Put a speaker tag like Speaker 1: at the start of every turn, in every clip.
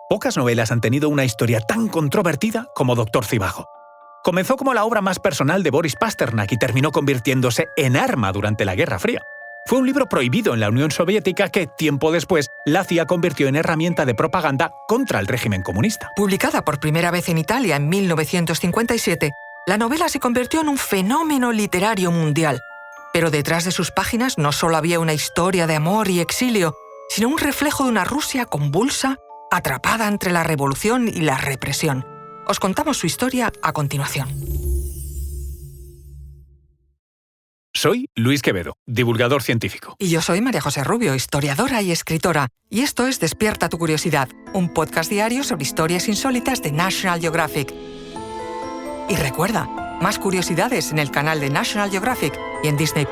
Speaker 1: Pocas novelas han tenido una historia tan controvertida como Dr. Zhivago. Comenzó como la obra más personal de Boris Pasternak y terminó convirtiéndose en arma durante la Guerra Fría. Fue un libro prohibido en la Unión Soviética que, tiempo después, la CIA convirtió en herramienta de propaganda contra el régimen comunista.
Speaker 2: Publicada por primera vez en Italia en 1957, la novela se convirtió en un fenómeno literario mundial. Pero detrás de sus páginas no solo había una historia de amor y exilio, sino un reflejo de una Rusia convulsa, atrapada entre la revolución y la represión. Os contamos su historia a continuación.
Speaker 1: Soy Luis Quevedo, divulgador científico.
Speaker 2: Y yo soy María José Rubio, historiadora y escritora. Y esto es Despierta tu curiosidad, un podcast diario sobre historias insólitas de National Geographic. Y recuerda, más curiosidades en el canal de National Geographic y en Disney+.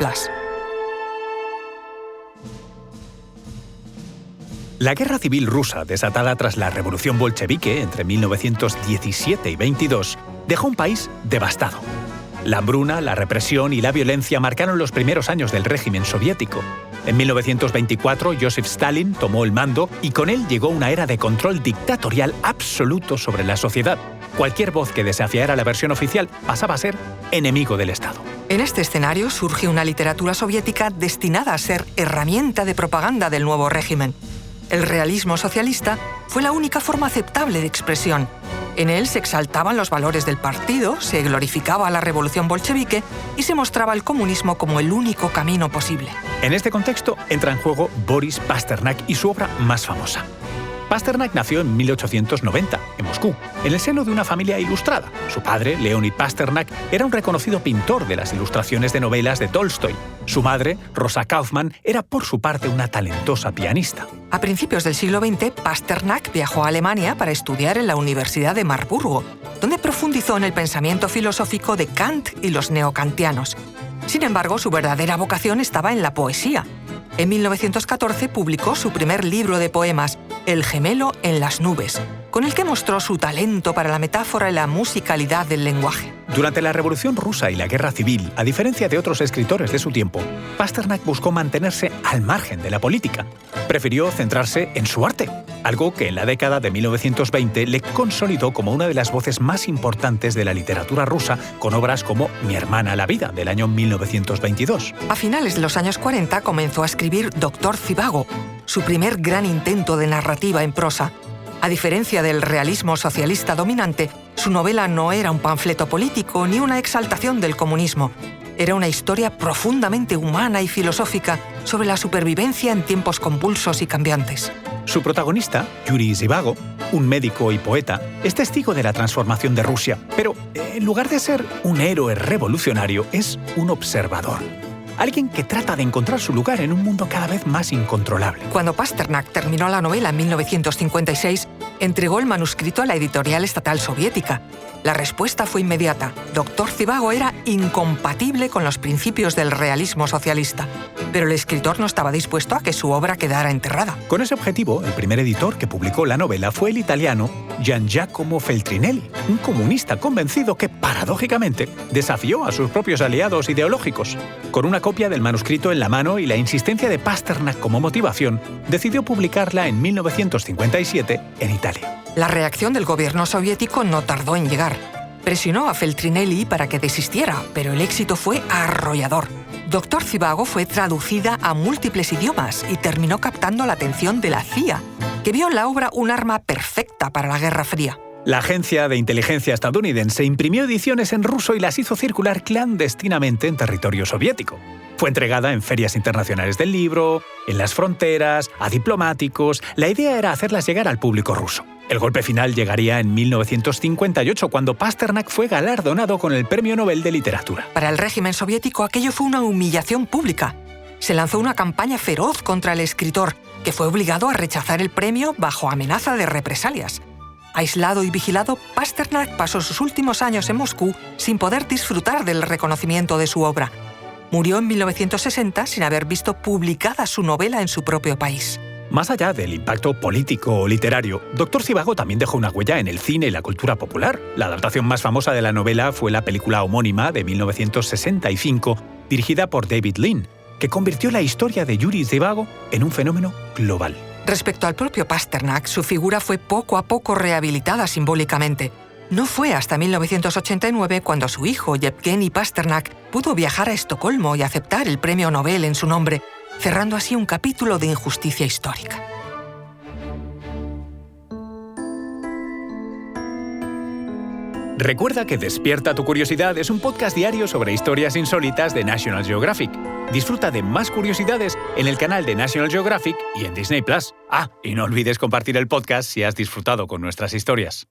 Speaker 1: La guerra civil rusa, desatada tras la revolución bolchevique entre 1917 y 22, dejó un país devastado. La hambruna, la represión y la violencia marcaron los primeros años del régimen soviético. En 1924, Joseph Stalin tomó el mando y con él llegó una era de control dictatorial absoluto sobre la sociedad. Cualquier voz que desafiara la versión oficial pasaba a ser enemigo del Estado.
Speaker 2: En este escenario surge una literatura soviética destinada a ser herramienta de propaganda del nuevo régimen. El realismo socialista fue la única forma aceptable de expresión. En él se exaltaban los valores del partido, se glorificaba la revolución bolchevique y se mostraba el comunismo como el único camino posible.
Speaker 1: En este contexto entra en juego Boris Pasternak y su obra más famosa. Pasternak nació en 1890, en Moscú, en el seno de una familia ilustrada. Su padre, Leonid Pasternak, era un reconocido pintor de las ilustraciones de novelas de Tolstoy. Su madre, Rosa Kaufmann, era por su parte una talentosa pianista.
Speaker 2: A principios del siglo XX, Pasternak viajó a Alemania para estudiar en la Universidad de Marburgo, donde profundizó en el pensamiento filosófico de Kant y los neokantianos. Sin embargo, su verdadera vocación estaba en la poesía. En 1914 publicó su primer libro de poemas, El gemelo en las nubes, con el que mostró su talento para la metáfora y la musicalidad del lenguaje.
Speaker 1: Durante la Revolución Rusa y la Guerra Civil, a diferencia de otros escritores de su tiempo, Pasternak buscó mantenerse al margen de la política. Prefirió centrarse en su arte, algo que en la década de 1920 le consolidó como una de las voces más importantes de la literatura rusa, con obras como Mi hermana la vida, del año 1922.
Speaker 2: A finales de los años 40 comenzó a escribir Dr. Zhivago, su primer gran intento de narrativa en prosa. A diferencia del realismo socialista dominante, su novela no era un panfleto político ni una exaltación del comunismo. Era una historia profundamente humana y filosófica sobre la supervivencia en tiempos convulsos y cambiantes.
Speaker 1: Su protagonista, Yuri Zhivago, un médico y poeta, es testigo de la transformación de Rusia, pero en lugar de ser un héroe revolucionario, es un observador. Alguien que trata de encontrar su lugar en un mundo cada vez más incontrolable.
Speaker 2: Cuando Pasternak terminó la novela en 1956, entregó el manuscrito a la editorial estatal soviética. La respuesta fue inmediata. Dr. Zhivago era incompatible con los principios del realismo socialista, pero el escritor no estaba dispuesto a que su obra quedara enterrada.
Speaker 1: Con ese objetivo, el primer editor que publicó la novela fue el italiano Gian Giacomo Feltrinelli, un comunista convencido que, paradójicamente, desafió a sus propios aliados ideológicos. Con una copia del manuscrito en la mano y la insistencia de Pasternak como motivación, decidió publicarla en 1957 en Italia.
Speaker 2: La reacción del gobierno soviético no tardó en llegar. Presionó a Feltrinelli para que desistiera, pero el éxito fue arrollador. Dr. Zhivago fue traducida a múltiples idiomas y terminó captando la atención de la CIA, que vio en la obra un arma perfecta para la Guerra Fría.
Speaker 1: La agencia de inteligencia estadounidense imprimió ediciones en ruso y las hizo circular clandestinamente en territorio soviético. Fue entregada en ferias internacionales del libro, en las fronteras, a diplomáticos. La idea era hacerlas llegar al público ruso. El golpe final llegaría en 1958, cuando Pasternak fue galardonado con el Premio Nobel de Literatura.
Speaker 2: Para el régimen soviético aquello fue una humillación pública. Se lanzó una campaña feroz contra el escritor, que fue obligado a rechazar el premio bajo amenaza de represalias. Aislado y vigilado, Pasternak pasó sus últimos años en Moscú sin poder disfrutar del reconocimiento de su obra. Murió en 1960 sin haber visto publicada su novela en su propio país.
Speaker 1: Más allá del impacto político o literario, Dr. Zhivago también dejó una huella en el cine y la cultura popular. La adaptación más famosa de la novela fue la película homónima de 1965, dirigida por David Lean, que convirtió la historia de Yuri Zhivago en un fenómeno global.
Speaker 2: Respecto al propio Pasternak, su figura fue poco a poco rehabilitada simbólicamente. No fue hasta 1989 cuando su hijo, Yevgeny Pasternak, pudo viajar a Estocolmo y aceptar el premio Nobel en su nombre, cerrando así un capítulo de injusticia histórica.
Speaker 1: Recuerda que Despierta tu Curiosidad es un podcast diario sobre historias insólitas de National Geographic. Disfruta de más curiosidades en el canal de National Geographic y en Disney+. Y no olvides compartir el podcast si has disfrutado con nuestras historias.